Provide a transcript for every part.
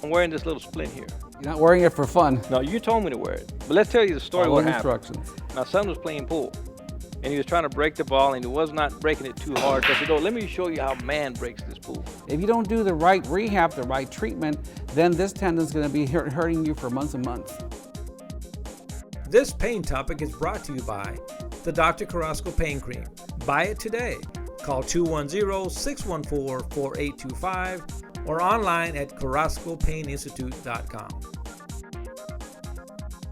I'm wearing this little splint here. You're not wearing it for fun. No, you told me to wear it. But let's tell you the story Follow what happened. instructions. My son was playing pool, and he was trying to break the ball, and he was not breaking it too hard. So I said, oh, let me show you how man breaks this pool. If you don't do the right rehab, the right treatment, then this tendon's going to be hurting you for months and months. This pain topic is brought to you by the Dr. Carrasco Pain Cream. Buy it today. Call 210-614-4825 or online at carrascopaininstitute.com.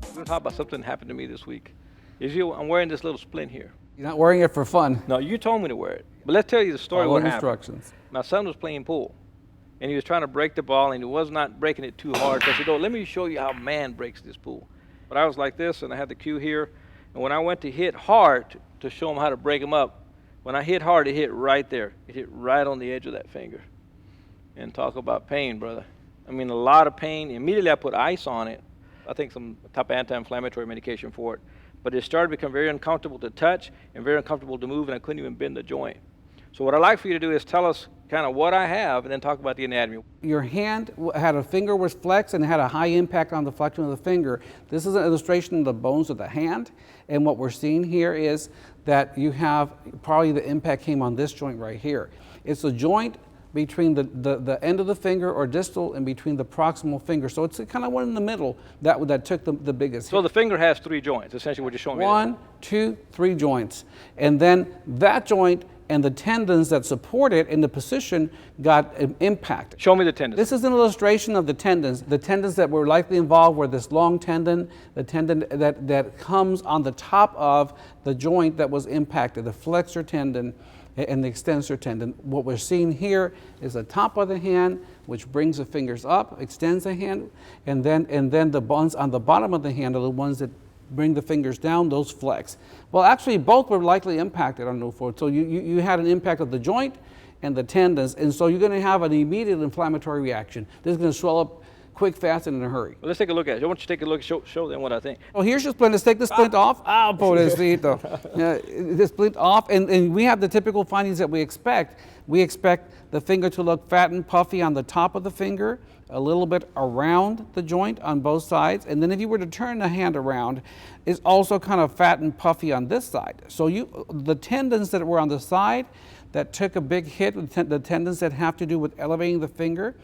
We're going to talk about something that happened to me this week. I'm wearing this little splint here. You're not wearing it for fun. No, you told me to wear it. But let's tell you the story Follow what happened. instructions. My son was playing pool, and he was trying to break the ball, and he was not breaking it too hard. So I said, oh, let me show you how man breaks this pool. But I was like this, and I had the cue here. And when I went to hit hard to show him how to break them up, when I hit hard, it hit right there. It hit right on the edge of that finger. And talk about pain, brother. I mean, a lot of pain. Immediately I put ice on it. I think some type of anti-inflammatory medication for it. But it started to become very uncomfortable to touch and very uncomfortable to move, and I couldn't even bend the joint. So what I'd like for you to do is tell us kind of what I have and then talk about the anatomy. Your hand had a finger was flexed and had a high impact on the flexion of the finger. This is an illustration of the bones of the hand. And what we're seeing here is that you have probably the impact came on this joint right here. It's a joint between the end of the finger or distal and between the proximal finger. So it's kind of one in the middle that took the biggest So hit. the finger has 3 joints, essentially what you're showing me. 1, 2, 3 joints. And then that joint and the tendons that support it in the position got impacted. Show me the tendons. This is an illustration of the tendons. The tendons that were likely involved were this long tendon, the tendon that comes on the top of the joint that was impacted, the flexor tendon and the extensor tendon. What we're seeing here is the top of the hand, which brings the fingers up, extends the hand, and then the bones on the bottom of the hand are the ones that bring the fingers down, those flex. Well, actually, both were likely impacted on Newford. So you had an impact of the joint and the tendons, and so you're going to have an immediate inflammatory reaction. This is going to swell up quick, fast, and in a hurry. Well, let's take a look at it. I want you to take a look, show them what I think. Well, here's your splint. Let's take the splint off. Ah, pobrecito. The splint off, and we have the typical findings that we expect. We expect the finger to look fat and puffy on the top of the finger, a little bit around the joint on both sides, and then if you were to turn the hand around, it's also kind of fat and puffy on this side. So the tendons that were on the side that took a big hit, the tendons that have to do with elevating the finger,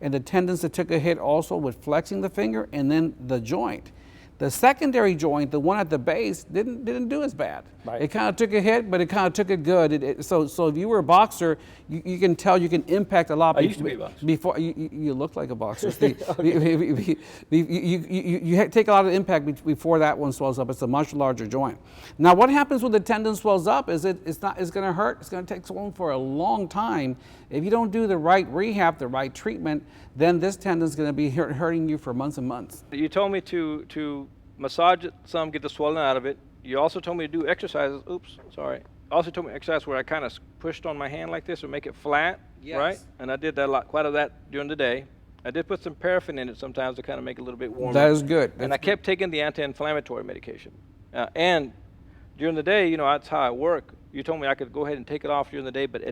and the tendons that took a hit also with flexing the finger, and then the joint. The secondary joint, the one at the base, didn't do as bad. Right. It kind of took a hit, but it kind of took it good. So if you were a boxer, you can tell you can impact a lot. I used to be a boxer. Before you look like a boxer. You take a lot of impact before that one swells up. It's a much larger joint. Now, what happens when the tendon swells up is it's going to hurt. It's going to take swelling for a long time. If you don't do the right rehab, the right treatment, then this tendon is going to be hurting you for months and months. You told me to massage it some, get the swelling out of it. You also told me to do exercises. Oops, sorry. Also told me exercise where I kind of pushed on my hand like this or make it flat, Yes. right? And I did that quite of that during the day. I did put some paraffin in it sometimes to kind of make it a little bit warmer. That is good. And I kept taking the anti-inflammatory medication. And during the day, that's how I work. You told me I could go ahead and take it off during the day, but